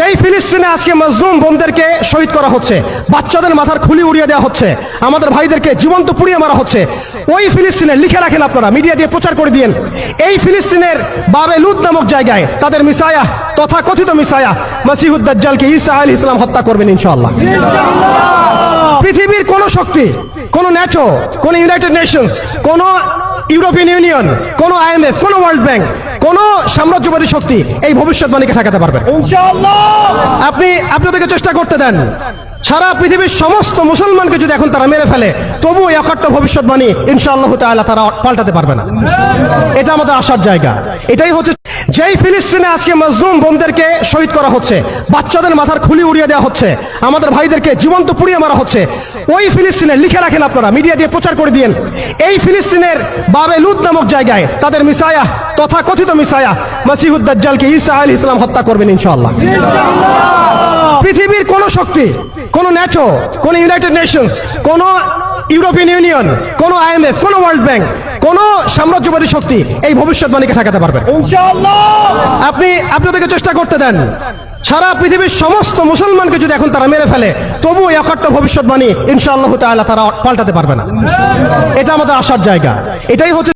যেই ফিলিস্তিনে আজকে মজলুম বোনদেরকে শহীদ করা হচ্ছে, বাচ্চাদের মাথার খুলি উড়িয়ে দেওয়া হচ্ছে, আমাদের ভাইদেরকে জীবন্ত পুড়িয়ে মারা হচ্ছে, ওই ফিলিস্তিনে লিখে রাখেন আপনারা, মিডিয়া দিয়ে প্রচার করে দিয়েন, এই ফিলিস্তিনের বাবে লুদ নামক জায়গায় তাদের মিসায়া তথা কথিত মিসায়া মাসিহুদ দাজ্জালকে ঈসা আলাইহিস সালাম হত্যা করবেন ইনশাআল্লাহ। পৃথিবীর কোন শক্তি, কোন ন্যাটো, কোন ইউনাইটেড নেশনস, কোন ইউরোপিয়ান ইউনিয়ন, কোন IMF, কোন ওয়ার্ল্ড ব্যাংক, কোন সাম্রাজ্যবাদী শক্তি এই ভবিষ্যৎবাণীকে ঠেকাতে পারবে ইনশাআল্লাহ। আপনি ওদেরকে চেষ্টা করতে দেন। সারা পৃথিবীর সমস্ত মুসলমানকে যদি এখন তারা মেরে ফেলে, তবুও এই অকাট্য ভবিষ্যৎবাণী ইনশাআল্লাহ তাআলা তারা পাল্টাতে পারবে না। এটা আমাদের আশার জায়গা। এটাই হচ্ছে যেই ফিলিস্তিনে আজকে মজলুম বোনদেরকে শহীদ করা হচ্ছে, বাচ্চাদের মাথার খুলি উড়িয়ে দেওয়া হচ্ছে, আমাদের ভাইদেরকে জীবন্ত পুড়িয়ে মারা হচ্ছে, ওই ফিলিস্তিনে লিখে রাখেন আপনারা, মিডিয়া দিয়ে প্রচার করে দিয়েন, এই ফিলিস্তিনের বাবে লুদ নামক জায়গায় তাদের মিসায়া তথা কথিত মিসায়া মাসিহুদ দাজ্জালকে ঈসা আলাইহিস সালাম হত্যা করবেন ইনশাআল্লাহ। পৃথিবীর কোন শক্তি, কোন ন্যাটো, কোন ইউনাইটেড নেশনস, কোন ইউরোপিয়ান ইউনিয়ন, কোন IMF, কোন ওয়ার্ল্ড ব্যাংক, কোন সাম্রাজ্যবাদী শক্তি এই ভবিষ্যৎবাণীকে ঠেকাতে পারবে ইনশাআল্লাহ। আপনি ওদেরকে চেষ্টা করতে দেন। সারা পৃথিবীর সমস্ত মুসলমানকে যদি এখন তারা মেরে ফেলে, তবুও এই অকাট্য ভবিষ্যৎবাণী ইনশাআল্লাহ তাআলা তারা পাল্টাতে পারবে না। এটা আমাদের আশার জায়গা। এটাই হচ্ছে